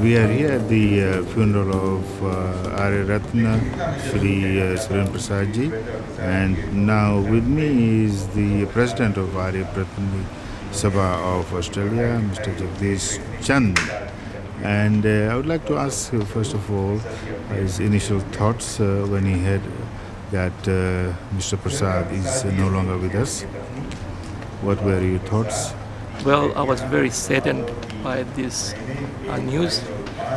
We are here at the funeral of Arya Ratna, Shri Suren Prasad ji, and now with me is the president of Arya Pratini Sabha of Australia, Mr. Jagdish Chand. And I would like to ask, first of all, his initial thoughts when he heard that Mr. Prasad is no longer with us. What were your thoughts? Well, I was very saddened by this news,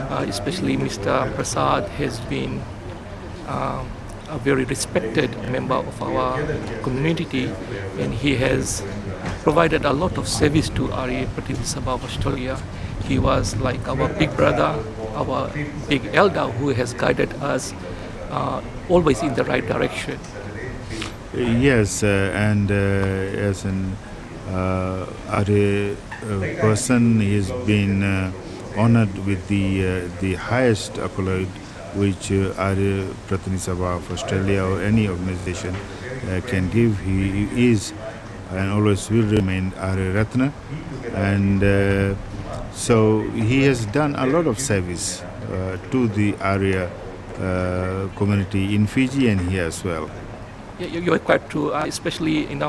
especially Mr. Prasad has been a very respected member of our community, and he has provided a lot of service to Arya Pratini Sabha of Australia. He was like our big brother, our big elder who has guided us always in the right direction. Yes, and as an Arya person, he has been honored with the highest accolade which Arya Pratini Sabha of Australia or any organization can give. He is and always will remain Arya Ratna, and so he has done a lot of service to the Arya community in Fiji and here as well. Yeah, you are quite true, especially in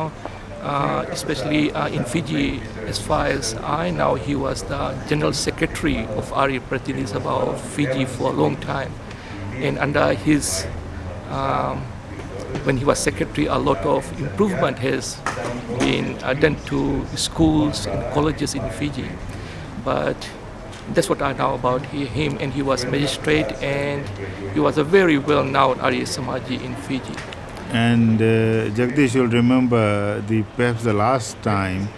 Fiji. As far as I know, he was the general secretary of Arya Pratini Sabha of Fiji for a long time, and under his when he was secretary, a lot of improvement has been done to schools and colleges in Fiji. But that's what I know about him, and he was magistrate, and he was a very well-known Arya Samaji in Fiji. And Jagdish, you'll remember perhaps the last time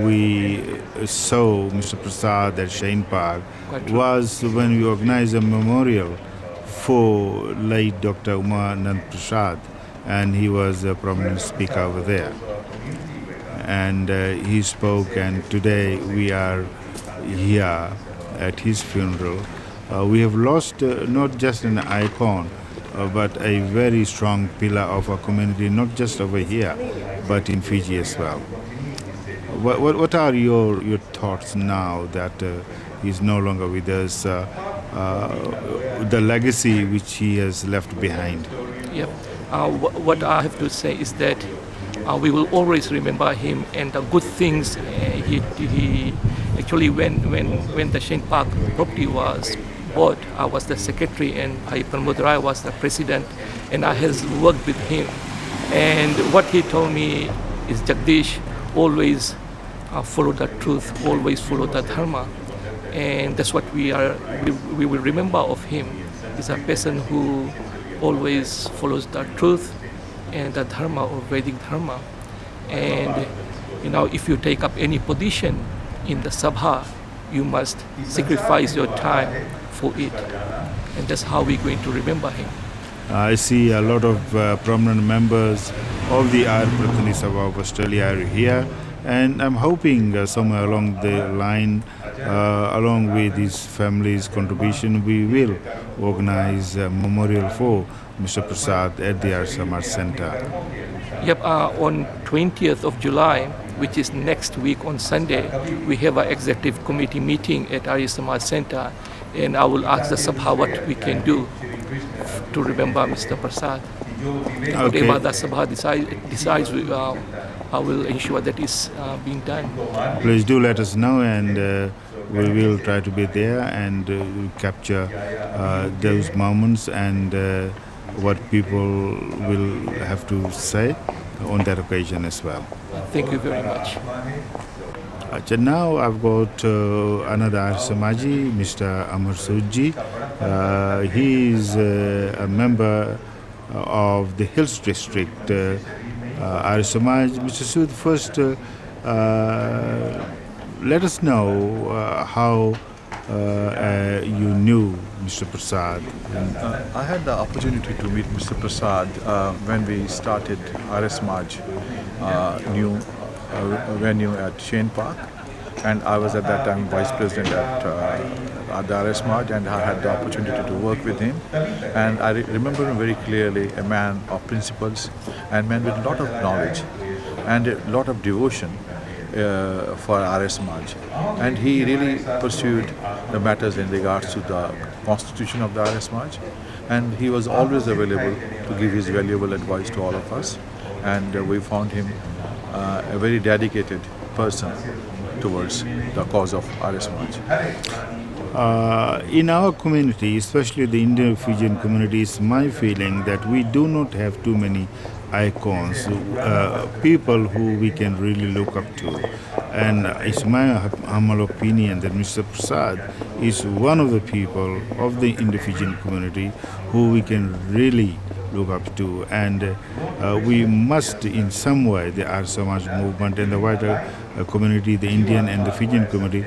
we saw Mr. Prasad at Shane Park was when we organized a memorial for late Dr. Umanand Prasad, and he was a prominent speaker over there. And he spoke, and today we are here at his funeral. We have lost not just an icon, but a very strong pillar of our community, not just over here, but in Fiji as well. What are your thoughts now that he's no longer with us, the legacy which he has left behind? Yep. What I have to say is that we will always remember him and the good things he actually when the Shane Park property was bought, I was the secretary and Pramod was the president, and I has worked with him. And what he told me is, Jagdish, always follow the truth, always follow the dharma, and that's what we will remember of him. He's a person who always follows the truth and the dharma or Vedic dharma. And if you take up any position in the sabha, you must sacrifice your time for it, and that's how we're going to remember him. I see a lot of prominent members of the Arya Pratini Sabha of Australia are here, and I'm hoping somewhere along the line, along with his family's contribution, we will organize a memorial for Mr. Prasad at the Arya Samaj Center. Yep, on 20th of July, which is next week on Sunday, we have an executive committee meeting at Arya Samaj Center, and I will ask the Sabha what we can do to remember Mr. Prasad. Okay. Whatever the Sabha decides, I will ensure that is being done. Please do let us know, and we will try to be there and capture those moments and what people will have to say on that occasion as well. Thank you very much. Now I've got another Arya Samaji, Mr. Amar Soodji. He is a member of the Hills District Arya Samaj. Mr. Sood, first let us know how you knew Mr. Prasad. I had the opportunity to meet Mr. Prasad when we started Arya Samaj new venue at Shane Park, and I was at that time vice president at the Arya Samaj, and I had the opportunity to work with him. And I remember him very clearly, a man of principles and man with a lot of knowledge and a lot of devotion. for Arya Samaj. And he really pursued the matters in regards to the constitution of the Arya Samaj. And he was always available to give his valuable advice to all of us. And we found him a very dedicated person towards the cause of Arya Samaj. In our community, especially the Indo-Fijian community, it's my feeling that we do not have too many icons, people who we can really look up to. And it's my humble opinion that Mr. Prasad is one of the people of the Indo-Fijian community who we can really look up to. And we must, in some way, the Arya Samaj movement and the wider community, the Indian and the Fijian community,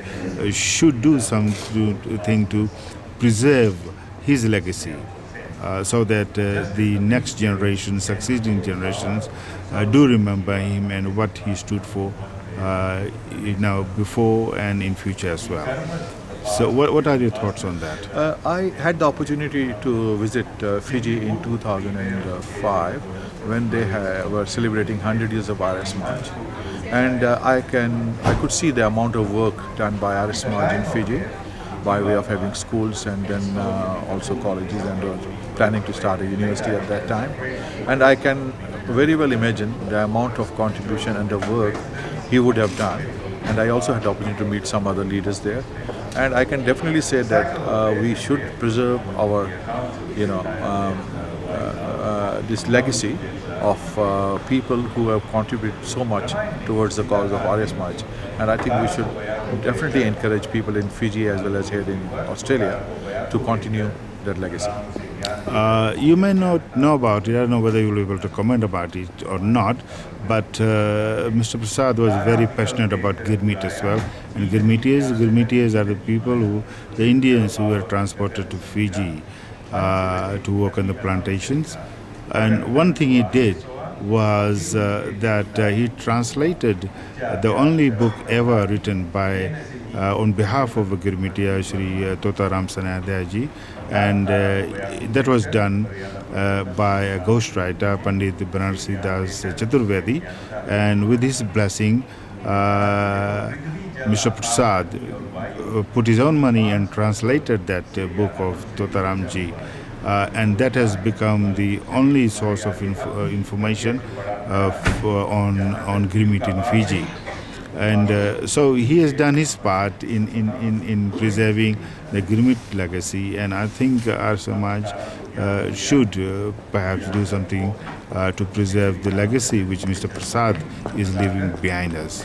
should do something to preserve his legacy. So that the next generation, succeeding generations, do remember him and what he stood for, before and in future as well. So, what are your thoughts on that? I had the opportunity to visit Fiji in 2005 when they were celebrating 100 years of Arya Samaj, and I could see the amount of work done by Arya Samaj in Fiji, by way of having schools and then also colleges, and planning to start a university at that time. And I can very well imagine the amount of contribution and the work he would have done. And I also had the opportunity to meet some other leaders there. And I can definitely say that we should preserve our, this legacy of people who have contributed so much towards the cause of Arya Samaj. And I think we should definitely encourage people in Fiji as well as here in Australia to continue that legacy. You may not know about it. I don't know whether you will be able to comment about it or not. But Mr. Prasad was very passionate about Girmit as well. And Girmitias are the people the Indians who were transported to Fiji to work on the plantations. And one thing he did was that he translated the only book ever written by on behalf of a Girmitia, Shri Tota Ramsanadaji, and that was done by a ghostwriter, Pandit Banarsi Das Chaturvedi, and with his blessing, Mr. Prasad put his own money and translated that book of Tota Ramji. And that has become the only source of information on Girmit in Fiji. And so he has done his part in preserving the Girmit legacy, and I think our Samaj should perhaps do something to preserve the legacy which Mr. Prasad is leaving behind us.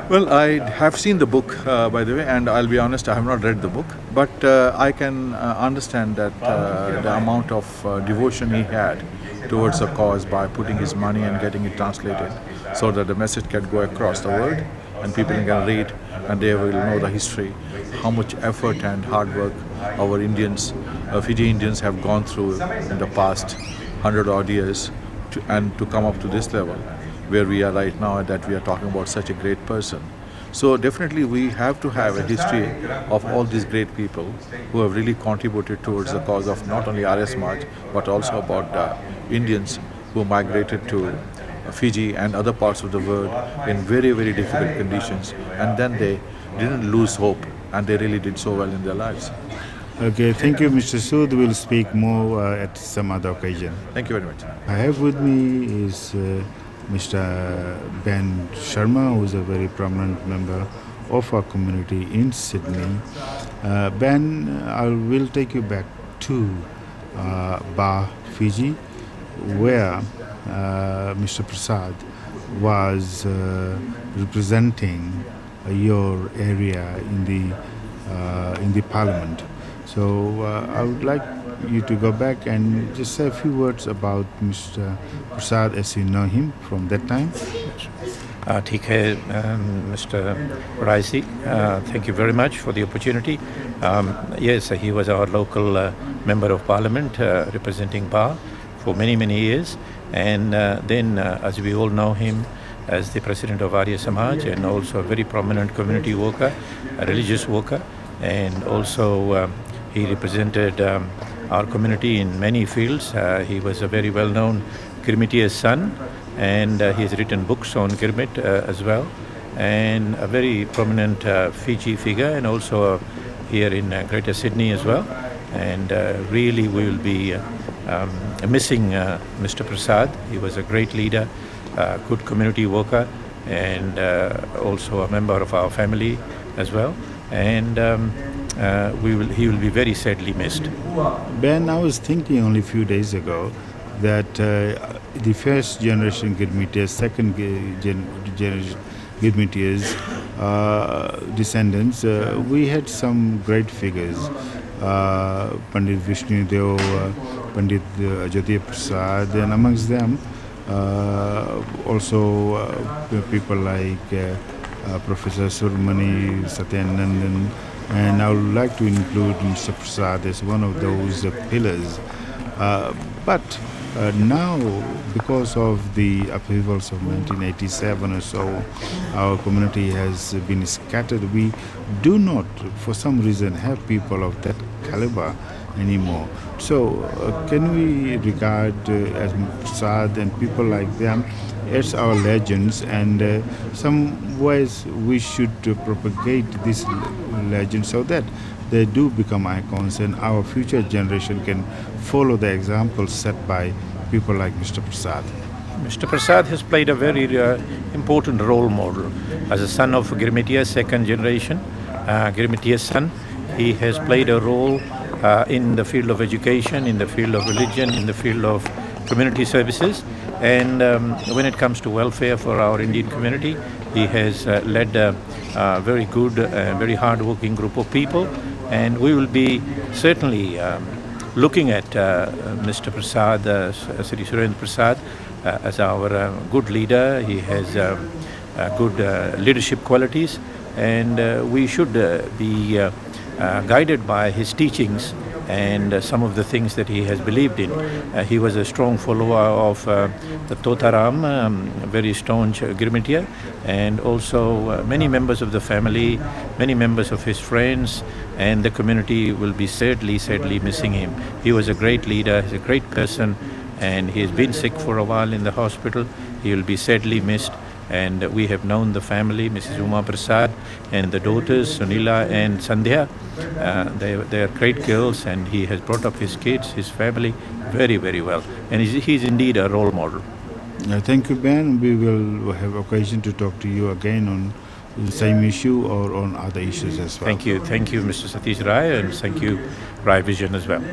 Well, I have seen the book, by the way, and I'll be honest, I have not read the book, but I can understand that the amount of devotion he had towards the cause by putting his money and getting it translated so that the message can go across the world and people can read and they will know the history, how much effort and hard work our Indians, Fiji Indians have gone through in the past 100 odd years to come up to this level where we are right now, that we are talking about such a great person. So definitely we have to have a history of all these great people who have really contributed towards the cause of not only Arya Samaj but also about the Indians who migrated to Fiji and other parts of the world in very, very difficult conditions, and then they didn't lose hope and they really did so well in their lives. Okay, thank you, Mr. Sood. We'll speak more at some other occasion. Thank you very much. I have with me is Mr. Ben Sharma, who is a very prominent member of our community in Sydney. Ben, I will take you back to Ba, Fiji, where Mr. Prasad was representing your area in the parliament. So I would like you to go back and just say a few words about Mr. Prasad as you know him from that time. ठीक है, Mr. Raisi, thank you very much for the opportunity. Yes, he was our local member of parliament representing Ba for many, many years. And then, as we all know him, as the president of Arya Samaj and also a very prominent community worker, a religious worker, and also he represented our community in many fields. He was a very well-known Girmitia's son, and he has written books on Girmit as well. and a very prominent Fiji figure, and also here in Greater Sydney as well. And really we will be missing Mr. Prasad. He was a great leader, good community worker, and also a member of our family as well. And he will be very sadly missed. Ben, I was thinking only a few days ago that the first generation Girmitias, second generation Girmitias, descendants, we had some great figures. Pandit Vishnu Deo, Pandit Ajodhya Prasad, and amongst them also people like Professor Surmani Satyanandan, and I would like to include Mr. Prasad as one of those pillars. But now, because of the upheavals of 1987 or so, our community has been scattered. We do not, for some reason, have people of that caliber anymore. So, can we regard as Prasad and people like them as our legends, and some ways we should propagate this legend so that they do become icons and our future generation can follow the examples set by people like Mr. Prasad. Mr. Prasad has played a very important role model. As a son of Girmitiya, second generation, Girmitiya's son, he has played a role in the field of education, in the field of religion, in the field of community services. And when it comes to welfare for our Indian community, he has led a very good, very hard-working group of people. And we will be certainly looking at Mr. Prasad, Sri Surendra Prasad, as our good leader. He has good leadership qualities, and we should be guided by his teachings and some of the things that he has believed in. He was a strong follower of the Totaram, very staunch Girmitiya, and also many members of the family, many members of his friends, and the community will be sadly missing him. He was a great leader, he's a great person, and he has been sick for a while in the hospital. He will be sadly missed. And we have known the family, Mrs. Uma Prasad, and the daughters, Sunila and Sandhya. They are great girls, and he has brought up his kids, his family, very well. And he's indeed a role model. Thank you, Ben. We will have occasion to talk to you again on the same issue or on other issues as well. Thank you, Mr. Satish Rai, and thank you, Rai Vision as well.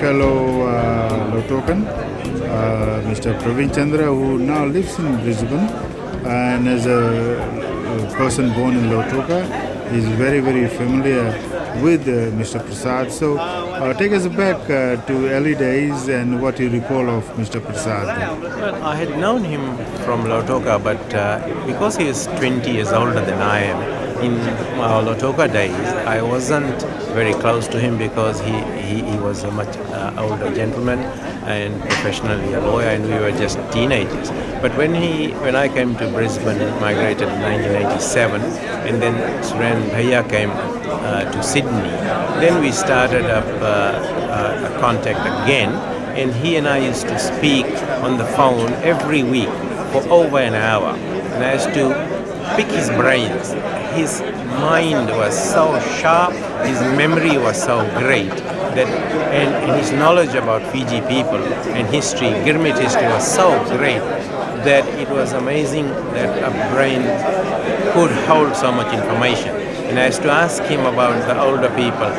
fellow Lotokan, Mr. Praveen Chandra, who now lives in Brisbane, and as a person born in Lotoka, is very, very familiar with Mr. Prasad. So take us back to early days and what you recall of Mr. Prasad. Well, I had known him from Lotoka, but because he is 20 years older than I am, in our Lotoka days, I wasn't very close to him because he was a much older gentleman and professionally a lawyer, and we were just teenagers. But when I came to Brisbane, migrated in 1987, and then Suren Bhaiya came to Sydney, then we started up a contact again, and he and I used to speak on the phone every week for over an hour, and I used to pick his brains. His mind was so sharp, his memory was so great, that and his knowledge about Fiji people and history, Gurmit history, was so great that it was amazing that a brain could hold so much information. And I used to ask him about the older people.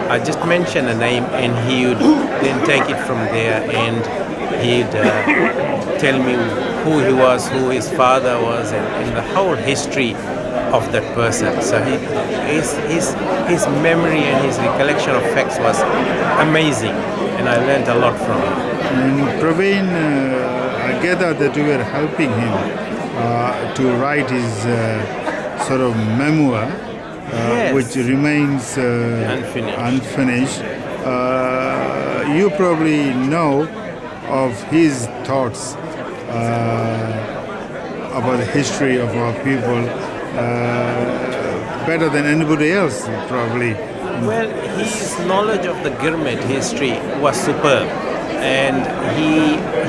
I just mentioned a name, and he would then take it from there, and he'd tell me who he was, who his father was, and the whole history of that person. So his memory and his recollection of facts was amazing, and I learned a lot from him. Praveen, I gather that you were helping him to write his sort of memoir, Yes. which remains unfinished. You probably know of his thoughts about the history of our people better than anybody else, probably. Well, his knowledge of the Gurmit history was superb, and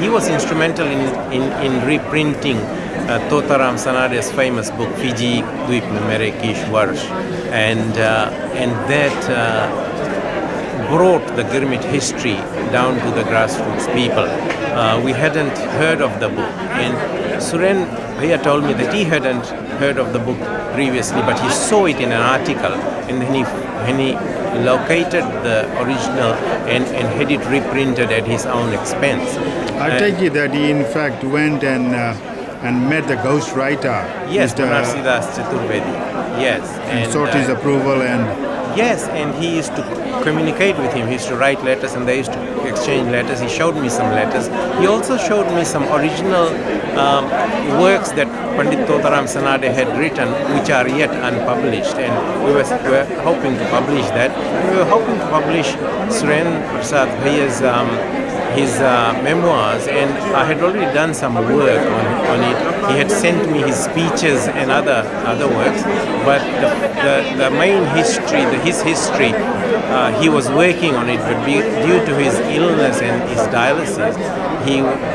he was instrumental in reprinting Totaram Sanade's famous book Fiji Dweep में मेरे किश वर्ष, and that brought the Gurmit history down to the grassroots people. We hadn't heard of the book, and Suren Bhaiya told me that he hadn't heard of the book previously, but he saw it in an article, and then he located the original and had it reprinted at his own expense. I take it that he in fact went and met the ghostwriter. Yes, Mr. Narsidas Chaturvedi. Yes, and sought his approval and yes, and he used to communicate with him. He used to write letters, and they used to exchange letters. He showed me some letters. He also showed me some original works that Pandit Totaram Sanade had written, which are yet unpublished, and we were hoping to publish that. We were hoping to publish Suren Prasad Bhaiya's his memoirs, and I had already done some work on it. He had sent me his speeches and other works, but the main history, his history, he was working on it, but due to his illness and his dialysis,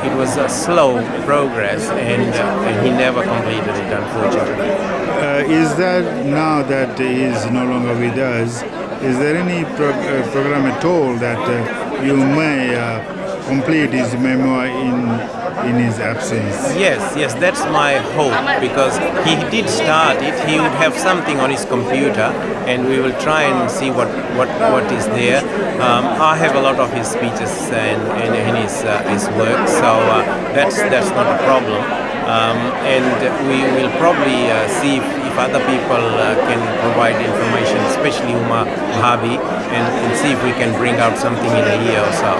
it was a slow progress, and he never completed it, unfortunately. Is that now that he is no longer with us, is there any program at all that you may complete his memoir in his absence? Yes, that's my hope, because he did start it. He would have something on his computer, and we will try and see what is there. I have a lot of his speeches and his work, so that's not a problem. And we will probably see if other people can provide information, especially Uma Bhabi, and see if we can bring out something in a year or so.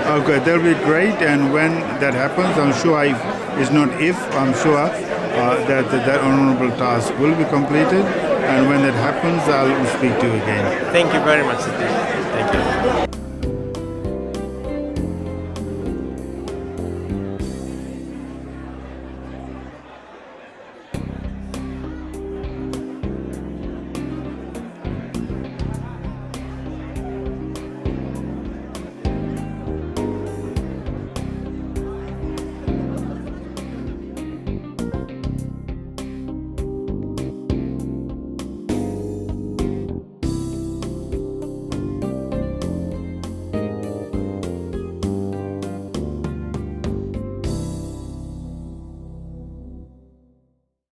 Okay, that will be great, and when that happens, I'm sure I'm sure that honorable task will be completed, and when that happens, I'll speak to you again. Thank you very much, Satish. Thank you.